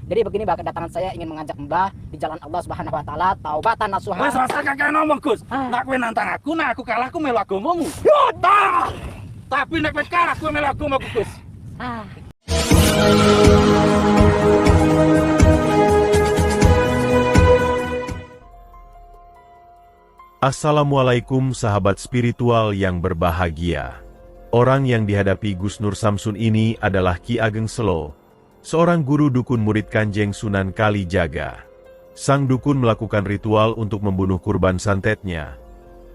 Jadi begini Mbah, kedatangan saya ingin mengajak Mbah di jalan Allah Subhanahu wa taala taubatan nasuha. Wes rasa kakek ngomong Gus. Nek kowe nantang aku, nek aku kalah aku melu agamamu. Yo ta. Tapi nek kowe kalah kowe melu agamaku Gus. Assalamualaikum sahabat spiritual yang berbahagia. Orang yang dihadapi Gus Nur Samsun ini adalah Ki Ageng Selo, seorang guru dukun murid Kanjeng Sunan Kalijaga. Sang dukun melakukan ritual untuk membunuh kurban santetnya.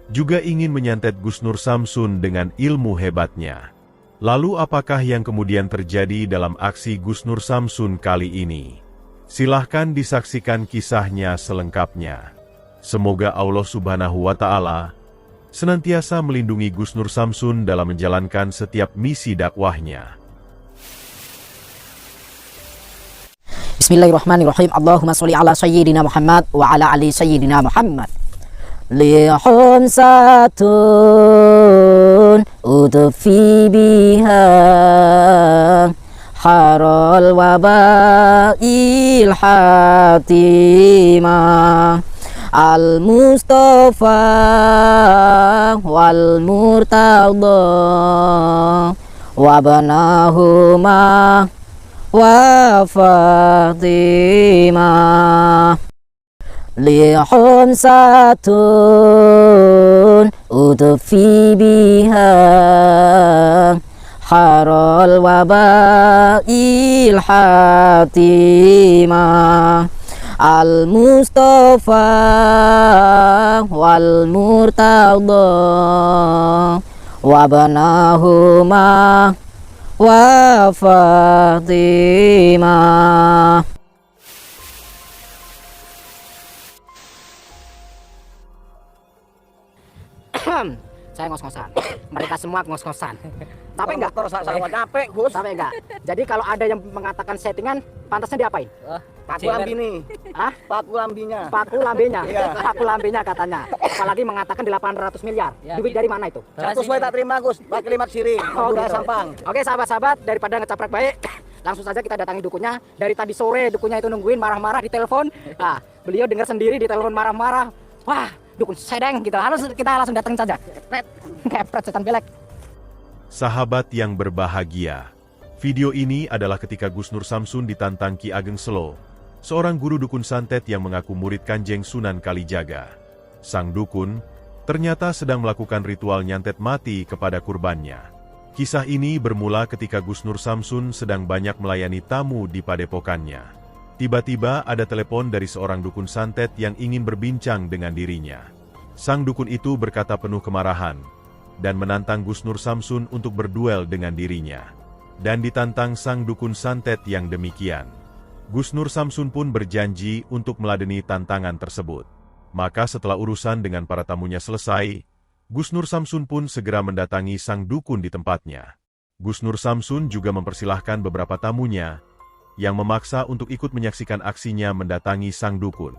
Juga ingin menyantet Gus Nur Samsun dengan ilmu hebatnya. Lalu apakah yang kemudian terjadi dalam aksi Gus Nur Samsun kali ini? Silahkan disaksikan kisahnya selengkapnya. Semoga Allah Subhanahu wa Ta'ala senantiasa melindungi Gus Nur Samsun dalam menjalankan setiap misi dakwahnya. Bismillahirrahmanirrahim. Allahumma sholli ala sayyidina Muhammad wa ala ali sayyidina Muhammad. Lihum satun udfi biha harol wabail hatimah. Al-Mustafa wal-Murtada wa banahuma wa Fatimah. Lihum satun udfi biha harol wabail hatimah. Al-Mustafa wal-Murtada wa banahuma wa Fatimah. Saya ngos-ngosan, mereka semua ngos-ngosan. Tapi enggak, sama capek Gus. tapi enggak. Jadi kalau ada yang mengatakan settingan, pantasnya diapain? Paku lambini. Hah? Paku lambinya. Paku lambenya, Iya. paku lambenya katanya. Apalagi mengatakan 800 miliar. Duit dari mana itu? 100 wae tak terima Gus. Pakai limat siri. Oh, Udah gitu. sampang. Oke sahabat-sahabat, daripada ngecaprak baik, langsung saja kita datangi dukunnya. Dari tadi sore dukunnya itu nungguin marah-marah di telepon. Nah, beliau dengar sendiri di telepon marah-marah. Wah, dukun sedeng gitu. Kita langsung datangin saja. Kepret setan belek. Sahabat yang berbahagia, video ini adalah ketika Gus Nur Samsun ditantang Ki Ageng Selo, seorang guru dukun santet yang mengaku murid Kanjeng Sunan Kalijaga. Sang dukun ternyata sedang melakukan ritual nyantet mati kepada kurbannya. Kisah ini bermula ketika Gus Nur Samsun sedang banyak melayani tamu di padepokannya. Tiba-tiba ada telepon dari seorang dukun santet yang ingin berbincang dengan dirinya. Sang dukun itu berkata penuh kemarahan dan menantang Gus Nur Samsun untuk berduel dengan dirinya. Dan ditantang sang dukun santet yang demikian. Gus Nur Samsun pun berjanji untuk meladeni tantangan tersebut. Maka setelah urusan dengan para tamunya selesai, Gus Nur Samsun pun segera mendatangi sang dukun di tempatnya. Gus Nur Samsun juga mempersilahkan beberapa tamunya yang memaksa untuk ikut menyaksikan aksinya mendatangi sang dukun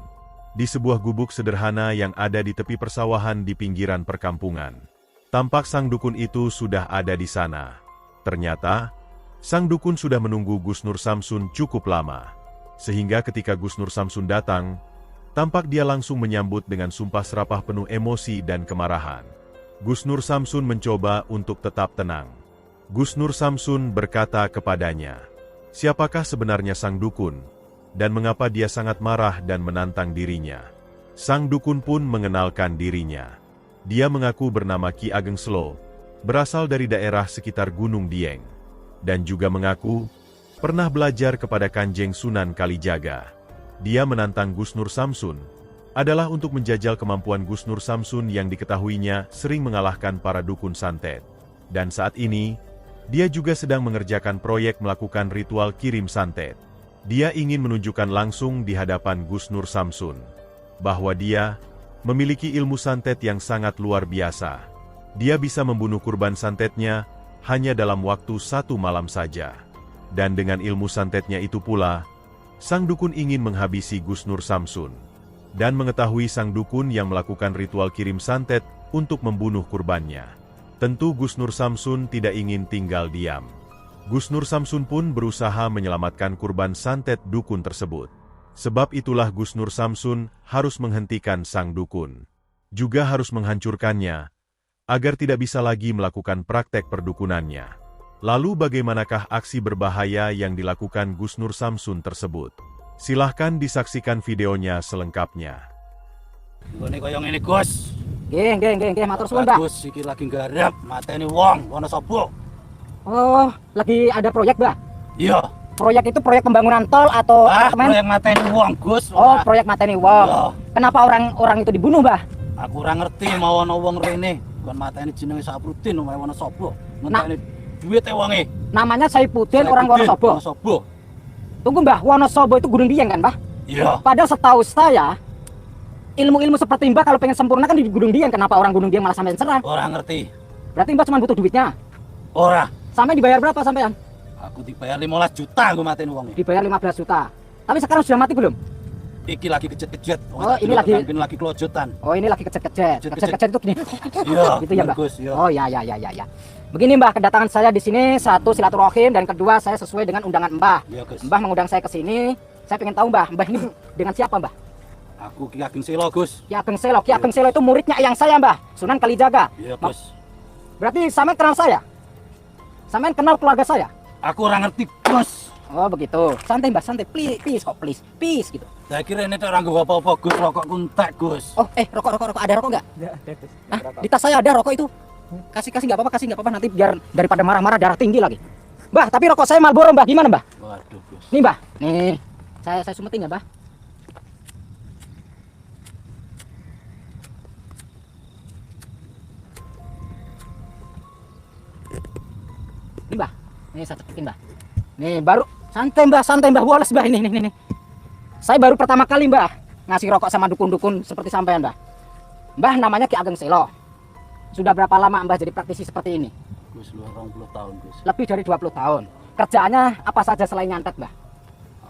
di sebuah gubuk sederhana yang ada di tepi persawahan di pinggiran perkampungan. Tampak sang dukun itu sudah ada di sana. Ternyata, sang dukun sudah menunggu Gus Nur Samsun cukup lama. Sehingga ketika Gus Nur Samsun datang, tampak dia langsung menyambut dengan sumpah serapah penuh emosi dan kemarahan. Gus Nur Samsun mencoba untuk tetap tenang. Gus Nur Samsun berkata kepadanya, siapakah sebenarnya sang dukun, dan mengapa dia sangat marah dan menantang dirinya. Sang dukun pun mengenalkan dirinya. Dia mengaku bernama Ki Ageng Selo, berasal dari daerah sekitar Gunung Dieng, dan juga mengaku pernah belajar kepada Kanjeng Sunan Kalijaga. Dia menantang Gus Nur Samsun adalah untuk menjajal kemampuan Gus Nur Samsun yang diketahuinya sering mengalahkan para dukun santet. Dan saat ini, dia juga sedang mengerjakan proyek melakukan ritual kirim santet. Dia ingin menunjukkan langsung di hadapan Gus Nur Samsun bahwa dia memiliki ilmu santet yang sangat luar biasa. Dia bisa membunuh kurban santetnya hanya dalam waktu 1 malam saja. Dan dengan ilmu santetnya itu pula, sang dukun ingin menghabisi Gus Nur Samsun. Dan mengetahui sang dukun yang melakukan ritual kirim santet untuk membunuh kurbannya. Tentu Gus Nur Samsun tidak ingin tinggal diam. Gus Nur Samsun pun berusaha menyelamatkan kurban santet dukun tersebut. Sebab itulah Gus Nur Samsun harus menghentikan sang dukun. Juga harus menghancurkannya, agar tidak bisa lagi melakukan praktek perdukunannya. Lalu bagaimanakah aksi berbahaya yang dilakukan Gus Nur Samsun tersebut? Silahkan disaksikan videonya selengkapnya. Ini koyong ini Gus. Nggih, matur suwun, Mbah. Gus, iki lagi garap mateni wong, ana sapa? Oh, lagi ada proyek, Mbah. Iya. Proyek itu proyek pembangunan tol atau apartemen? Proyek mateni wong, Gus. Oh, proyek mateni wong. Iya. Kenapa orang itu dibunuh, Mbah? Aku ora ngerti mau ana wong rene. Kon mateni jenenge Saprutin, omahe ana sapa? Ngenteni duwite wonge. Namanya Saipuddin, orang Wonosobo. Wonosobo. Tunggu, Mbah, Wonosobo itu Gunung Dieng kan, Mbah? Iya. Padahal setahu saya, ilmu-ilmu seperti Mbah kalau pengen sempurna kan di Gunung Dieng. Kenapa orang Gunung Dieng malah sampai serang? Ora ngerti. Berarti Mbah cuma butuh duitnya. Ora. Sampai dibayar berapa sampean? Aku dibayar 15 juta aku mateni wonge. Dibayar 15 juta. Tapi sekarang sudah mati belum? Iki lagi kejet-kejet. Oh, ini lagi kelojotan. Oh, ini lagi kejet-kejet. Kejet-kejet. Kejet-kejet itu gini. Iya, Gitu ya, Mbah. Gus, iya. Oh, ya. Begini, Mbah, kedatangan saya di sini satu silaturahim dan kedua saya sesuai dengan undangan Mbah. Iya, Gus. Mbah mengundang saya ke sini. Saya pengen tahu, Mbah ini dengan siapa, Mbah? Aku Ki Ageng Selo, Gus. Ki Ageng Selo. Ki Ageng Selo itu muridnya yang saya, Mbah, Sunan Kalijaga. Iya, Gus. Berarti sampean kenal saya? Sampean kenal keluarga saya? Aku ora ngerti, Gus. Oh, begitu. Santai, Mbah, santai. Please kok, please gitu. Saya kira ini orang gue apa-apa, Gus. Rokok kuntek, Gus. Oh, rokok. Ada rokok nggak? Ah, di tas saya ada rokok itu. Kasih nggak apa-apa nanti biar daripada marah-marah darah tinggi lagi. Mbah, tapi rokok saya Marlboro, Mbah. Gimana, Mbah? Waduh, Gus. Nih, Mbah. Nih. Saya sumetin ya, Mbah. Nih, Mbah. Nih saya cepetin, Mbah. Nih, baru santai, Mbah. Wallace, Mbah. Ini. Saya baru pertama kali, Mbah, ngasih rokok sama dukun-dukun seperti sampean, Mbah. Mbah namanya Ki Ageng Selo. Sudah berapa lama Mbah jadi praktisi seperti ini? Gus, lu 20 tahun, Gus. Lebih dari 20 tahun. Kerjaannya apa saja selain nyantet, Mbah?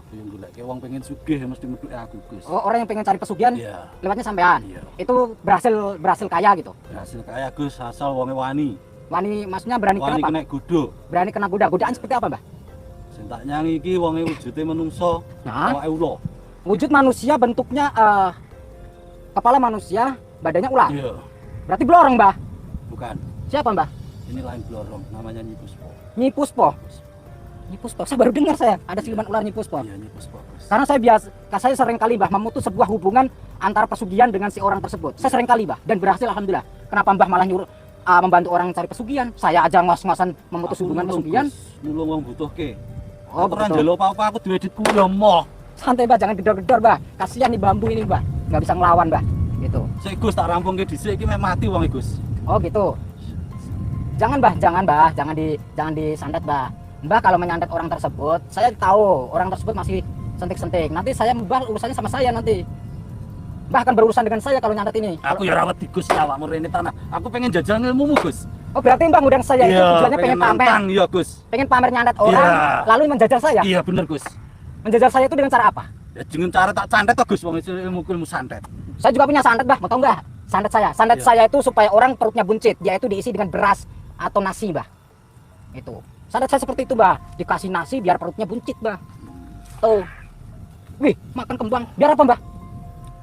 Aku yang golek wong pengen sugih mesti medhuke aku, Gus. Oh, orang yang pengen cari pesugihan Iya. lewatnya sampean. Iya. Itu berhasil kaya gitu. Hasil kaya, Gus, asal wonge wani. Wani maksudnya berani Wani kenapa? kena gudo. Berani kena goda. Godaan seperti apa, Mbah? Sing tak nyangi iki wonge wujude menungso, Nah, awake ula. wujud manusia bentuknya kepala manusia, badannya ular. Iya. Berarti blorong, Mbah. Bukan. Siapa, Mbah? Ini lain blorong, namanya Nyi Puspo. Nyi Puspo. Nyi Puspo. Saya baru dengar ada siluman ular Nyi Puspo. Iya, Nyi Puspo, Gus. Karena saya sering kali, Mbah, memutus sebuah hubungan antara pesugihan dengan si orang tersebut. Saya sering kali, Mbah, dan berhasil alhamdulillah. Kenapa Mbah malah nyuruh membantu orang cari pesugihan? Saya aja ngos-ngosan memutus hubungan pesugihan. Nulung wong butuhke. Oh, Ora betul. njaluk apa-apa, aku duwe duitku ya moh. Santai, Mbah, jangan gedor-gedor, Mbah. Kasihan nih bambu ini, Mbah. Nggak bisa ngelawan, Mbah. Gitu. Sik, Gus, tak rampungke dhisik iki mek mati wonge, Gus. Oh, gitu. Jangan, Mbah, jangan disantet, Mbah. Mbah kalau menyantet orang tersebut, saya tahu orang tersebut masih sentik-sentik. Nanti saya Mbah urusannya sama saya nanti. Mbah akan berurusan dengan saya kalau nyantet ini. Aku ya rawat di Gus, awakmu rene tanah. Aku pengen jajal ilmumu, Gus. Oh, berarti Mbah ngundang saya itu tujuannya pengen pamer. nantang, iya, Gus. Pengen pamer nyantet orang, Iya. lalu menjajal saya. Iya, bener, Gus. Menjajal saya itu dengan cara apa? Ya dengan cara tak santet to, Gus, wong ilmu santet. Saya juga punya santet, Mbah. Mau tahu nggak? Santet saya. Santet Iya. saya itu supaya orang perutnya buncit. Dia itu diisi dengan beras atau nasi, Mbah. Itu. Santet saya seperti itu, Mbah. Dikasih nasi biar perutnya buncit, Mbah. Tuh. Wih, makan kembang. Biar apa, Mbah?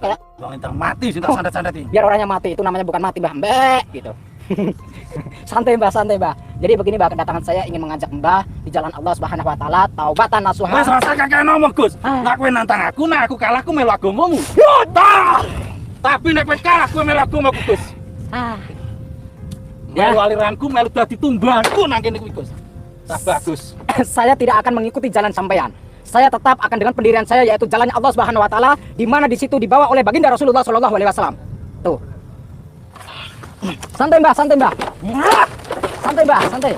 Kayak Wong entar mati sing tak santet-santet iki. biar orangnya mati. Itu namanya bukan mati, Mbah. Mbak, gitu. Santai, Mbah, santai, Mbah. Jadi begini, Mbah, kedatangan saya ingin mengajak Mbah di jalan Allah Subhanahu wa taala, taubatan nasuha. Wes rasa kakek ngomong, Gus. Nek kowe nantang aku, nek aku kalah aku melu agamamu. Yo, tak. Tapi nek kowe kalah kowe melu agamaku, Gus. Ah. Melu aliranku melu dadi tumbangku nang kene kuwi, Gus. Tak bagus. Saya tidak akan mengikuti jalan sampean. Saya tetap akan dengan pendirian saya yaitu jalannya Allah Subhanahu wa taala di mana di situ dibawa oleh baginda Rasulullah sallallahu alaihi wasallam. Tuh. Santai, Mbah, santai, Mbah. Santai, Mbah, santai.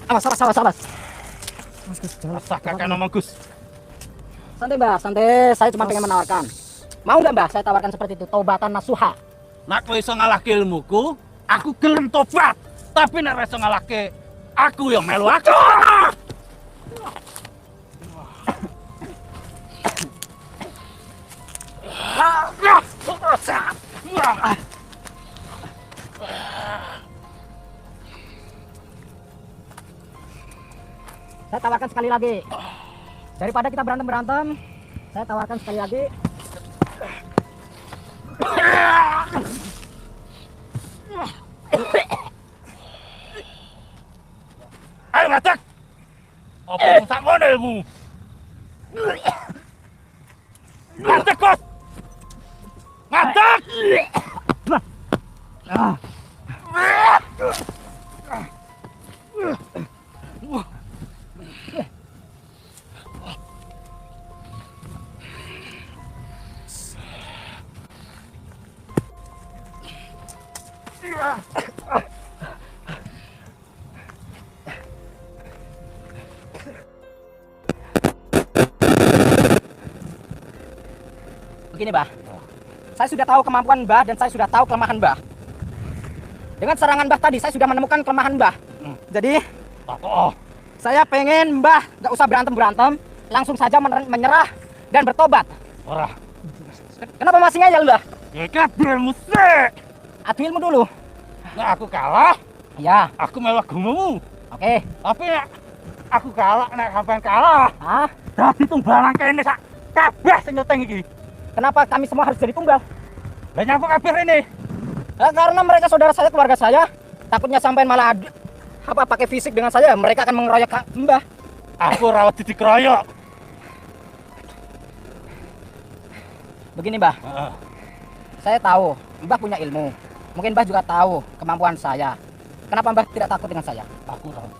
Awas. Rasa kakek ngomong, Gus. Santai, Mbah, santai. Saya cuma pengen menawarkan. Mau nggak, Mbah, saya tawarkan seperti itu, taubatan nasuha. Nek kowe iso ngalahke ilmuku, aku gelem tobat. Tapi nek ora iso ngalahke aku ya melu aku. tawarkan sekali lagi. Daripada kita berantem-berantem, saya tawarkan sekali lagi. Ayo ngacak. Apa rusak modelmu? Ngacak kos. Ngacak. Begini, Mbah. Saya sudah tahu kemampuan Mbah dan saya sudah tahu kelemahan Mbah. Dengan serangan Mbah tadi, saya sudah menemukan kelemahan Mbah. Jadi, saya pengen Mbah nggak usah berantem-berantem, langsung saja menyerah dan bertobat. Ora. Kenapa masih ngeyel, Mbah? Ya kabel musik. Adu ilmu dulu. Nah aku kalah, Ya, aku melu agamamu. oke. Tapi nek aku kalah, nek sampean kalah, Ah, dadi tunggalan kene sak kabeh sing nyeteng iki. kenapa kami semua harus jadi tunggal? Lah nyapa kabeh rene? Karena mereka saudara saya, keluarga saya. Takutnya sampai malah pakai fisik dengan saya, mereka akan mengeroyok Mbah. Aku rawat dikeroyok. Begini, Mbah. Heeh. Saya tahu Mbah punya ilmu. Mungkin Mbah juga tahu kemampuan saya. Kenapa Mbah tidak takut dengan saya? Aku rawat.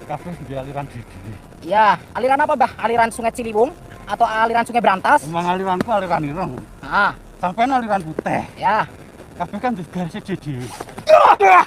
Kabeh di aliran dhewe. Ya, aliran apa, Mbah? Aliran Sungai Ciliwung atau aliran Sungai Berantas? Emang aliranku aliran ireng. Ah, Sampean aliran putih. ya. Kabeh kan di garis dhewe. Ah.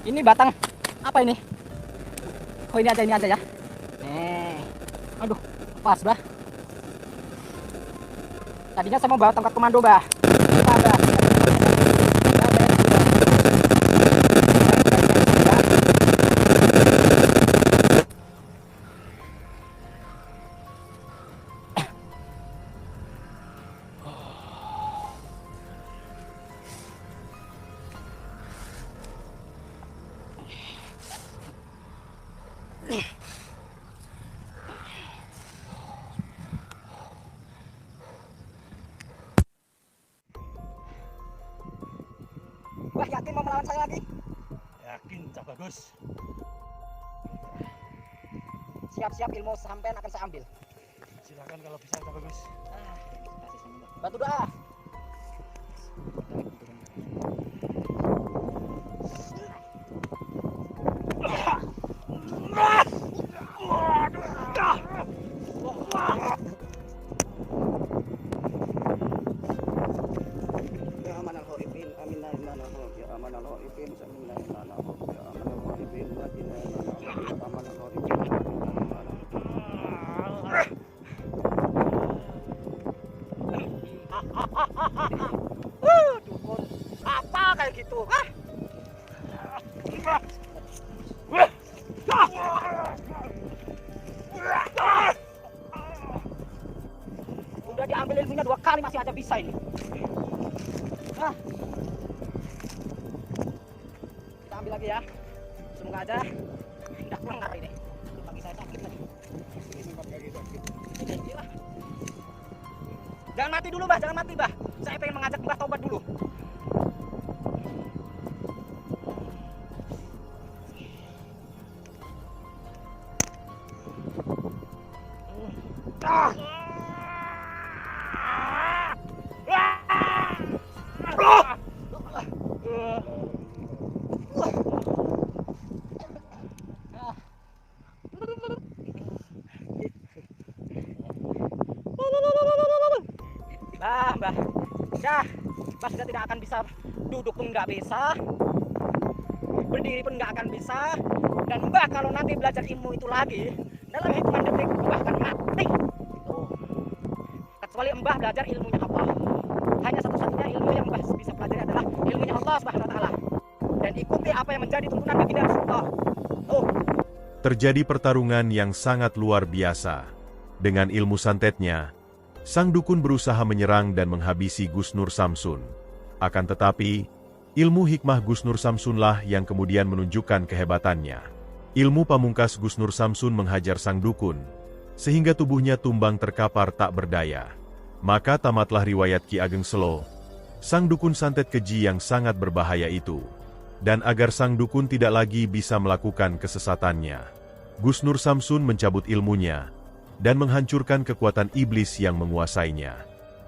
Ini batang apa ini? Oh, ini aja ya. Aduh, pas, Bah. Tadinya saya mau bawa tongkat komando, Bah. Kita, Bah. Wah, yakin mau melawan saya lagi? Yakin, Cak Bagus. Siap-siap, ilmu sampean akan saya ambil. Silakan kalau bisa, Cak Bagus. Bantu doa. Dukun, apa kayak gitu? Hah? Udah diambil ilmunya 2 kali masih aja bisa ini. Hah? Kita ambil lagi ya. Semoga aja tidak melanggar ini. Bagi saya sakit lagi. Gila. Jangan mati dulu, Bah. Jangan mati, Bah. Saya pengen mengajak Mbah taubat dulu. Mbah, ya, Mbah sudah tidak akan bisa duduk pun nggak bisa, berdiri pun nggak akan bisa, dan Mbah kalau nanti belajar ilmu itu lagi, dalam hitungan detik Mbah akan mati. Tuh. Kecuali Mbah belajar ilmunya Allah. Hanya satu-satunya ilmu yang Mbah bisa pelajari adalah ilmunya Allah Subhanahu wa Ta'ala. Dan ikuti apa yang menjadi tuntunan baginda Rasulullah. Tuh. Terjadi pertarungan yang sangat luar biasa. Dengan ilmu santetnya, sang dukun berusaha menyerang dan menghabisi Gus Nur Samsun. Akan tetapi, ilmu hikmah Gus Nur Samsunlah yang kemudian menunjukkan kehebatannya. Ilmu pamungkas Gus Nur Samsun menghajar sang dukun, sehingga tubuhnya tumbang terkapar tak berdaya. Maka tamatlah riwayat Ki Ageng Selo, sang dukun santet keji yang sangat berbahaya itu. Dan agar sang dukun tidak lagi bisa melakukan kesesatannya, Gus Nur Samsun mencabut ilmunya dan menghancurkan kekuatan iblis yang menguasainya.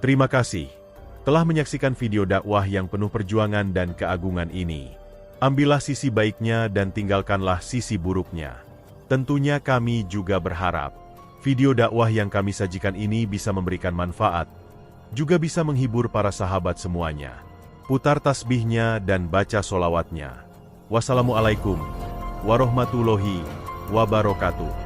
Terima kasih telah menyaksikan video dakwah yang penuh perjuangan dan keagungan ini. Ambillah sisi baiknya dan tinggalkanlah sisi buruknya. Tentunya kami juga berharap video dakwah yang kami sajikan ini bisa memberikan manfaat, juga bisa menghibur para sahabat semuanya. Putar tasbihnya dan baca solawatnya. Wassalamualaikum warahmatullahi wabarakatuh.